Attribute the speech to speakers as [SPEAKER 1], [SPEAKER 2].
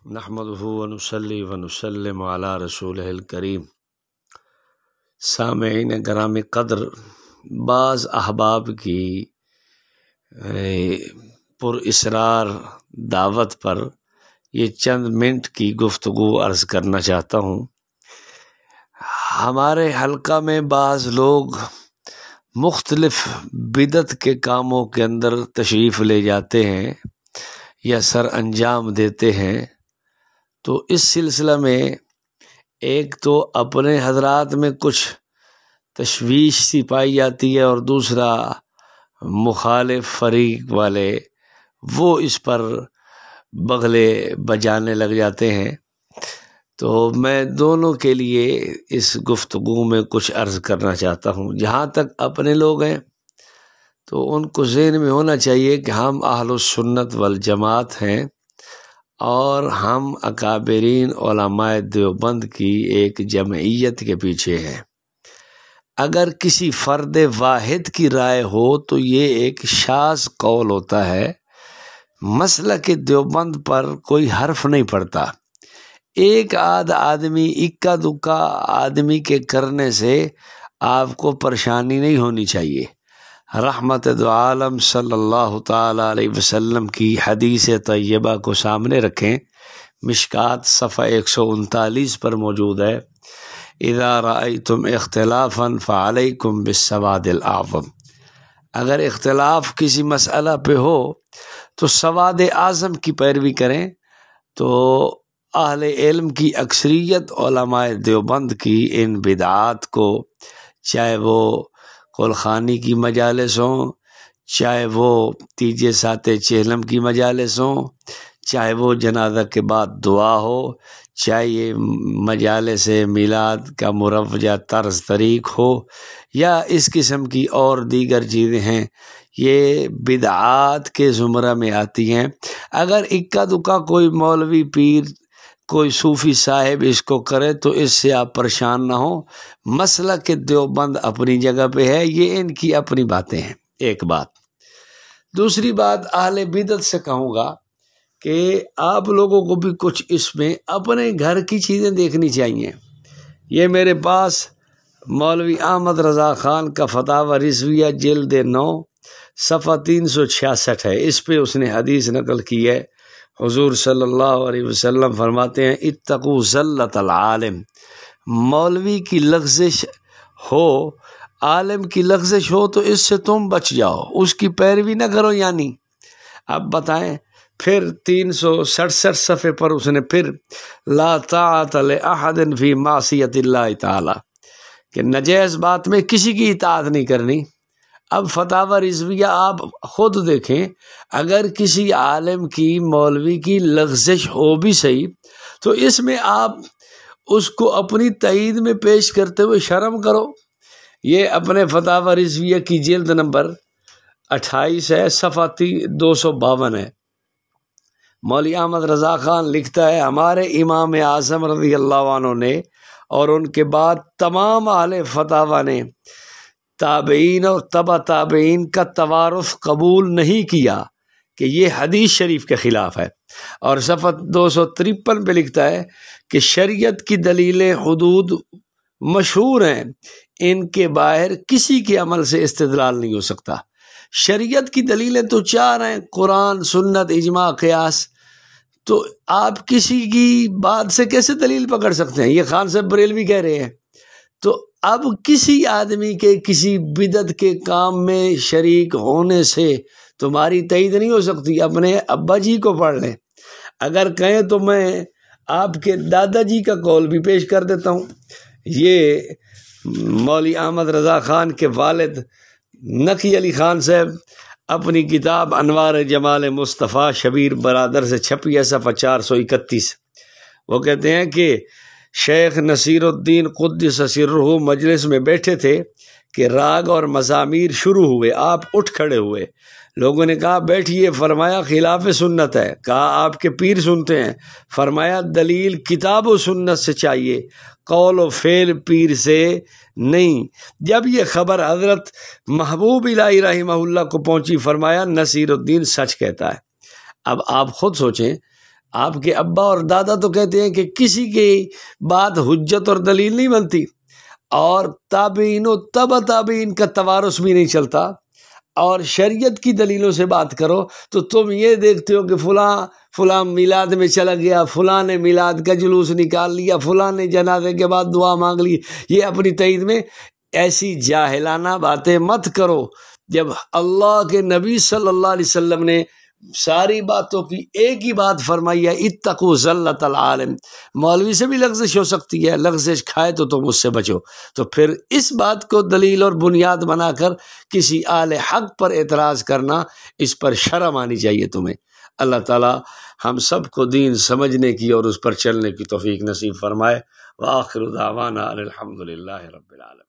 [SPEAKER 1] نحمدہ ونصلی ونسلم علی رسولہ الکریم۔ سامعین گرامی قدر، بعض احباب کی پر اسرار دعوت پر یہ چند منٹ کی گفتگو عرض کرنا چاہتا ہوں۔ ہمارے حلقہ میں بعض لوگ مختلف بدعت کے کاموں کے اندر تشریف لے جاتے ہیں یا سر انجام دیتے ہیں، تو اس سلسلہ میں ایک تو اپنے حضرات میں کچھ تشویش سی پائی جاتی ہے، اور دوسرا مخالف فریق والے وہ اس پر بغلے بجانے لگ جاتے ہیں۔ تو میں دونوں کے لیے اس گفتگو میں کچھ عرض کرنا چاہتا ہوں۔ جہاں تک اپنے لوگ ہیں تو ان کو ذہن میں ہونا چاہیے کہ ہم اہل السنت والجماعت ہیں، اور ہم اکابرین علماء دیوبند کی ایک جمعیت کے پیچھے ہیں۔ اگر کسی فرد واحد کی رائے ہو تو یہ ایک شاذ قول ہوتا ہے۔ مسلک دیوبند پر کوئی حرف نہیں پڑتا۔ ایک آدھ آدمی، اکا دکا آدمی کے کرنے سے آپ کو پریشانی نہیں ہونی چاہیے۔ رحمت دو عالم صلی اللہ تعالی علیہ وسلم کی حدیث طیبہ کو سامنے رکھیں، مشکات صفحہ 139 پر موجود ہے۔ اذا رأیتم اختلافا فعلیکم بالسواد الاعظم۔ اگر اختلاف کسی مسئلہ پہ ہو تو سواد اعظم کی پیروی کریں۔ تو اہل علم کی اکثریت علماء دیوبند کی ان بدعات کو، چاہے وہ کلخانی کی مجالس ہوں، چاہے وہ تیجے ساتے چہلم کی مجالس ہوں، چاہے وہ جنازہ کے بعد دعا ہو، چاہے یہ مجالس میلاد کا مروجہ طرز طریق ہو، یا اس قسم کی اور دیگر چیزیں ہیں، یہ بدعات کے زمرہ میں آتی ہیں۔ اگر اکا دکا کوئی مولوی پیر، کوئی صوفی صاحب اس کو کرے تو اس سے آپ پریشان نہ ہوں۔ مسلک دیوبند اپنی جگہ پہ ہے، یہ ان کی اپنی باتیں ہیں۔ ایک بات۔ دوسری بات، اہل بدعت سے کہوں گا کہ آپ لوگوں کو بھی کچھ اس میں اپنے گھر کی چیزیں دیکھنی چاہیے۔ یہ میرے پاس مولوی احمد رضا خان کا فتاوی رضویہ جلد 9 صفحہ 366 ہے۔ اس پہ اس نے حدیث نقل کی ہے۔ حضور صلی اللہ علیہ وسلم فرماتے ہیں، اتقوا زلۃ العالم۔ مولوی کی لغزش ہو، عالم کی لغزش ہو تو اس سے تم بچ جاؤ، اس کی پیروی نہ کرو۔ یعنی اب بتائیں، پھر 367 صفحے پر اس نے پھر لا طاعت لأحد فی معصیت اللہ تعالی، کہ ناجائز بات میں کسی کی اطاعت نہیں کرنی۔ اب فتاوی رضویہ آپ خود دیکھیں، اگر کسی عالم کی، مولوی کی لغزش ہو بھی صحیح، تو اس میں آپ اس کو اپنی تائید میں پیش کرتے ہوئے شرم کرو۔ یہ اپنے فتاوی رضویہ کی جلد نمبر 28 ہے، صفحہ 252 ہے۔ مولوی احمد رضا خان لکھتا ہے، ہمارے امام اعظم رضی اللہ عنہ نے اور ان کے بعد تمام اہل فتاوی نے تابعین اور تبع تابعین کا توارث قبول نہیں کیا کہ یہ حدیث شریف کے خلاف ہے۔ اور صفحہ 253 پہ لکھتا ہے کہ شریعت کی دلیلیں حدود مشہور ہیں، ان کے باہر کسی کے عمل سے استدلال نہیں ہو سکتا۔ شریعت کی دلیلیں تو 4 ہیں، قرآن، سنت، اجماع، قیاس۔ تو آپ کسی کی بات سے کیسے دلیل پکڑ سکتے ہیں؟ یہ خان صاحب بریلوی کہہ رہے ہیں۔ تو اب کسی آدمی کے کسی بدعت کے کام میں شریک ہونے سے تمہاری تائید نہیں ہو سکتی۔ اپنے ابا جی کو پڑھ لیں۔ اگر کہیں تو میں آپ کے دادا جی کا قول بھی پیش کر دیتا ہوں۔ یہ مولوی احمد رضا خان کے والد نقی علی خان صاحب اپنی کتاب انوار جمال مصطفیٰ شبیر برادر سے چھپی ہے، صفحہ 431۔ وہ کہتے ہیں کہ شیخ نصیر الدین قدس سرہ مجلس میں بیٹھے تھے کہ راگ اور مزامیر شروع ہوئے۔ آپ اٹھ کھڑے ہوئے، لوگوں نے کہا بیٹھیے، فرمایا خلاف سنت ہے۔ کہا آپ کے پیر سنتے ہیں؟ فرمایا دلیل کتاب و سنت سے چاہیے، قول و فعل پیر سے نہیں۔ جب یہ خبر حضرت محبوب الہی رحمہ اللہ کو پہنچی، فرمایا نصیر الدین سچ کہتا ہے۔ اب آپ خود سوچیں، آپ کے ابا اور دادا تو کہتے ہیں کہ کسی کی بات حجت اور دلیل نہیں بنتی، اور تابعین و تبع تابعین کا توارث بھی نہیں چلتا، اور شریعت کی دلیلوں سے بات کرو تو تم یہ دیکھتے ہو کہ فلاں میلاد میں چلا گیا، فلاں نے میلاد کا جلوس نکال لیا، فلاں نے جنازے کے بعد دعا مانگ لی، یہ اپنی تعید میں ایسی جاہلانہ باتیں مت کرو۔ جب اللہ کے نبی صلی اللہ علیہ وسلم نے ساری باتوں کی ایک ہی بات فرمائی ہے، اتقوا ذلت العالم، مولوی سے بھی لغزش ہو سکتی ہے، لغزش کھائے تو تم اس سے بچو، تو پھر اس بات کو دلیل اور بنیاد بنا کر کسی اہل حق پر اعتراض کرنا، اس پر شرم آنی چاہیے تمہیں۔ اللہ تعالی ہم سب کو دین سمجھنے کی اور اس پر چلنے کی توفیق نصیب فرمائے۔ وآخر دعوانا الحمدللہ رب العالمین۔